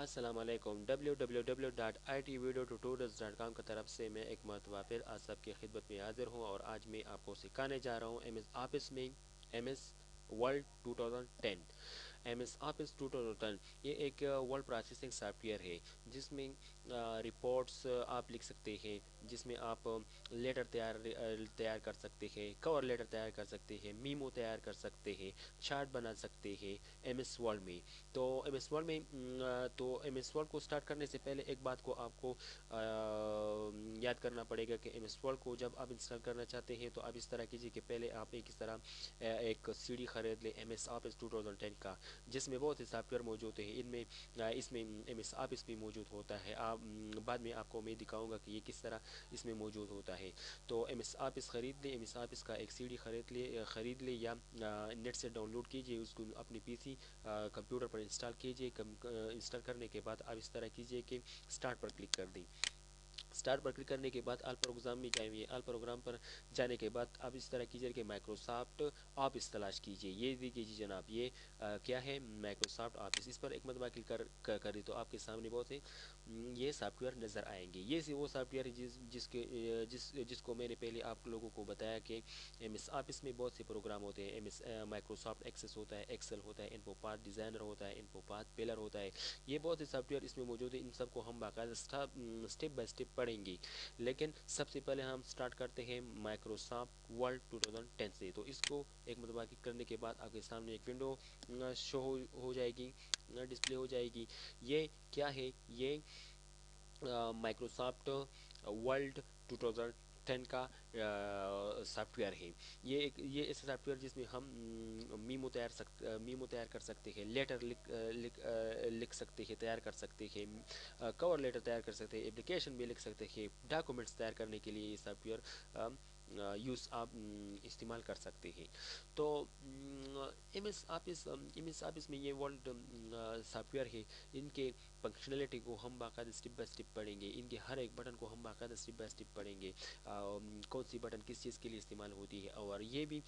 السلام علیکم www.itvideotutorials.com کی طرف سے میں ایک مرتبہ پھر آپ سب کی خدمت میں حاضر ہوں، اور آج میں آپ کو سکھانے جا رہا ہوں ایم ایس آفس میں M S Word 2010۔ M S Office 2010 یہ ایک ورڈ پروسیسنگ سافٹ ویئر ہے جس میں رپورٹس آپ لکھ سکتے ہیں، جس میں آپ لیٹر تیار کر سکتے ہیں، کور لیٹر تیار کر سکتے ہیں، میمو تیار کر سکتے ہیں، چارٹ بنا سکتے ہیں ایم ایس ورلڈ میں۔ تو ایم ایس ورلڈ میں ایم ایس ورلڈ کو سٹارٹ کرنے سے پہلے ایک بات کو آپ کو یاد کرنا پڑے گا کہ ایم ایس ورلڈ کو جب آپ انسٹال کرنا چاہتے ہیں تو آپ اس طرح کیجیے کہ پہلے آپ ایک اس طرح ایک سی ڈی خرید لیں ایم ایس آفس 2010 کا، جس میں بہت سے سافٹ ویئر موجود ہیں۔ اس میں ایم ایس آفس بھی موجود ہوتا ہے۔ بعد میں آپ کو میں دکھاؤں گا کہ یہ کس طرح اس میں موجود ہوتا ہے۔ تو ایم ایس آفس خرید لیں، ایم ایس آفس کا ایک سی ڈی خرید لیں یا نیٹ سے ڈاؤن لوڈ کیجیے، اس کو اپنی پی سی کمپیوٹر پر انسٹال کیجیے۔ انسٹال کرنے کے بعد آپ اس طرح کیجیے کہ اسٹارٹ پر کلک کر دیں۔ اسٹارٹ پر کلک کرنے کے بعد آل پروگرام میں جائیں گے، آل پروگرام پر جانے کے بعد آپ اس طرح کیجیے کہ مائکروسافٹ آفس تلاش کیجیے۔ یہ دیکھیے جی جناب، یہ کیا ہے، مائکروسافٹ آفس۔ اس پر ایک مرتبہ کلک کریں تو آپ کے سامنے بہت سے یہ سافٹ ویئر نظر آئیں گے۔ یہ وہ سافٹ ویئر ہے جس کو میں نے پہلے آپ لوگوں کو بتایا کہ ایم ایس آفس میں بہت سے پروگرام ہوتے ہیں۔ مائکروسافٹ ایکسس ہوتا ہے، ایکسل ہوتا ہے، انفو پاتھ ڈیزائنر ہوتا ہے، انفو پاتھ پلر ہوتا ہے۔ یہ بہت سے سافٹ ویئر اس میں موجود ہیں، ان سب کو ہم باقاعدہ اسٹیپ بائی اسٹیپ پڑھیں گے، لیکن سب سے پہلے ہم سٹارٹ کرتے ہیں مائکروسافٹ ورلڈ 2010 سے۔ تو اس کو ایک مرتبہ کلک کرنے کے بعد آپ کے سامنے ایک ونڈو شو ہو جائے گی، ڈسپلے ہو جائے گی۔ یہ کیا ہے، یہ مائکروسافٹ ورلڈ 2010 کا سافٹ ویئر ہے۔ یہ ایسا سافٹ ویئر جس میں ہم میمو تیار کر سکتے ہیں، لیٹر لکھ سکتے ہیں، تیار کر سکتے ہیں، کور لیٹر تیار کر سکتے ہیں، اپلیکیشن بھی لکھ سکتے ہیں، ڈاکومنٹس تیار کرنے کے لیے یہ سافٹ ویئر آپ استعمال کر سکتے ہیں۔ تو ایم ایس آفس میں یہ ورلڈ سافٹ ویئر ہے، ان کے فنکشنلٹی کو ہم باقاعدہ اسٹیپ بائی اسٹیپ پڑھیں گے، ان کے ہر ایک بٹن کو ہم باقاعدہ اسٹیپ بائی اسٹیپ پڑھیں گے، کون سی بٹن کس چیز کے لیے استعمال ہوتی ہے، اور یہ بھی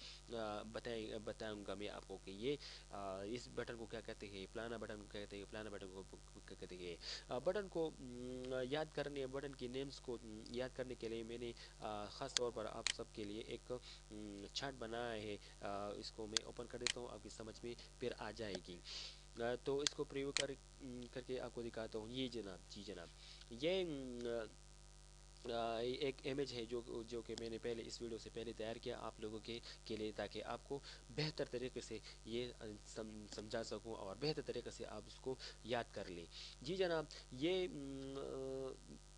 بتاؤں گا میں آپ کو کہ یہ اس بٹن کو کیا کہتے ہیں، فلانا بٹن کو کہتے ہیں، فلانا بٹن کو کیا کہتے ہیں۔ بٹن کو یاد کرنے، بٹن کی نیمز کو یاد کرنے کے لیے میں نے خاص طور پر آپ سب کے لیے ایک چارٹ بنایا ہے۔ اس کو میں اوپن کر دیتا ہوں، آپ کی سمجھ میں پھر آ جائے گی۔ تو اس کو پریویو کر کے آپ کو دکھاتا ہوں۔ یہ جناب، جی جناب، یہ ایک امیج ہے جو کہ میں نے پہلے اس ویڈیو سے پہلے تیار کیا آپ لوگوں کے لیے، تاکہ آپ کو بہتر طریقے سے یہ سمجھا سکوں اور بہتر طریقے سے آپ اس کو یاد کر لیں۔ جی جناب، یہ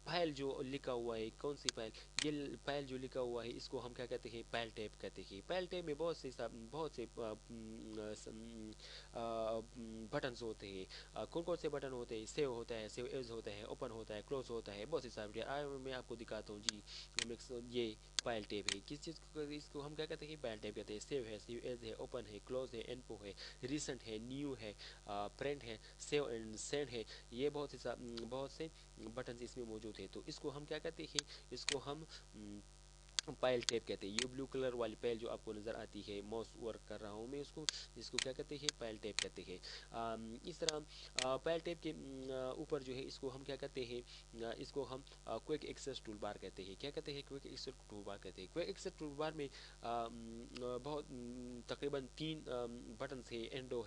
فائل جو لکھا ہوا ہے، کون سی فائل، یہ فائل جو لکھا ہوا ہے اس کو ہم کیا کہتے ہیں، فائل ٹیب کہتے ہیں۔ فائل ٹیب میں بہت سے بٹنز ہوتے ہیں۔ کون کون سے بٹن ہوتے ہیں، سیو ہوتا ہے، سیو ایز ہوتا ہے، اوپن ہوتا ہے، کلوز ہوتا ہے، بہت سی سافٹ ویئر میں آپ کو دکھاتا ہوں۔ جی، یہ فائل ٹیب ہے، کس چیز کو، اس کو ہم کیا کہتے ہیں، فائل ٹیب کہتے ہیں۔ سیو ہے، سیو ایز ہے، اوپن ہے، کلوز ہے، انفو ہے، ریسنٹ ہے، نیو ہے، پرنٹ ہے، سیو اینڈ سینڈ ہے۔ یہ بہت سے بٹنز اس میں موجود ہیں۔ تو اس کو ہم کیا کہتے ہیں، اس کو ہم فائل ٹیب کہتے ہیں۔ یہ بلو کلر والی فائل جو آپ کو نظر آتی ہے، ماؤس ورک کر رہا ہوں میں اس کو کیا کہتے ہیں، فائل ٹیب کہتے ہیں۔ اس طرح فائل ٹیب کے اوپر جو ہے اس کو ہم کیا کہتے ہیں، اس کو ہم کوئک ایکسیس ٹول بار کہتے ہیں۔ کیا کہتے ہیں، کوئک ایکسیس ٹول بار کہتے ہیں۔ کوئک ایکسیس ٹول بار میں بہت تقریباً 3 بٹنز ہے، انڈو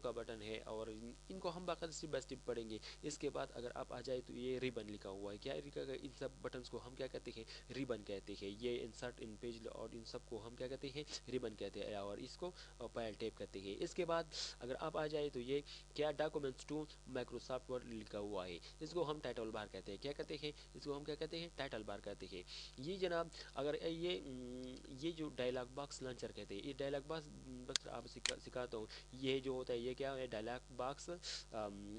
کا بٹن ہے، اور ان کو ہم باقاعدہ اسٹیپ بائی اسٹیپ پڑھیں گے۔ اس کے بعد اگر آپ آ جائے تو یہ ریبن لکھا ہوا ہے، کیا لکھا ہے، ان سب بٹنز کو ہم کیا کہتے ہیں، ریبن کہتے ہیں۔ یہ انسرٹ ان پیج اور ان سب کو ہم کیا کہتے ہیں، ریبن کہتے ہیں، اور اس کو فائل ٹیب کہتے ہیں۔ اس کے بعد اگر آپ آ جائے تو یہ کیا، ڈاکومنٹس ٹو مائکروسافٹ ورڈ لکھا ہوا ہے، اس کو ہم ٹائٹل بار کہتے ہیں۔ کیا کہتے ہیں، اس کو ہم کیا کہتے ہیں، ٹائٹل بار کہتے ہیں۔ یہ جناب، اگر یہ جو ڈائلاگ باکس لانچر کہتے ہیں، یہ ڈائلاگ باکس آپ سکھاتا ہوں، یہ جو ہوتا ہے یہ کیا ہے، ڈائلاگ باکس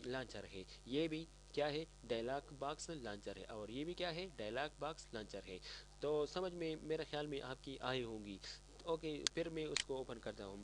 لانچر ہے۔ یہ بھی کیا ہے، ڈائلاگ باکس لانچر ہے، اور یہ بھی کیا ہے، ڈائلاگ باکس لانچر ہے۔ تو سمجھ میں میرے خیال میں آپ کی آئی ہوں گی۔ اوکے، پھر میں اس کو اوپن کرتا ہوں۔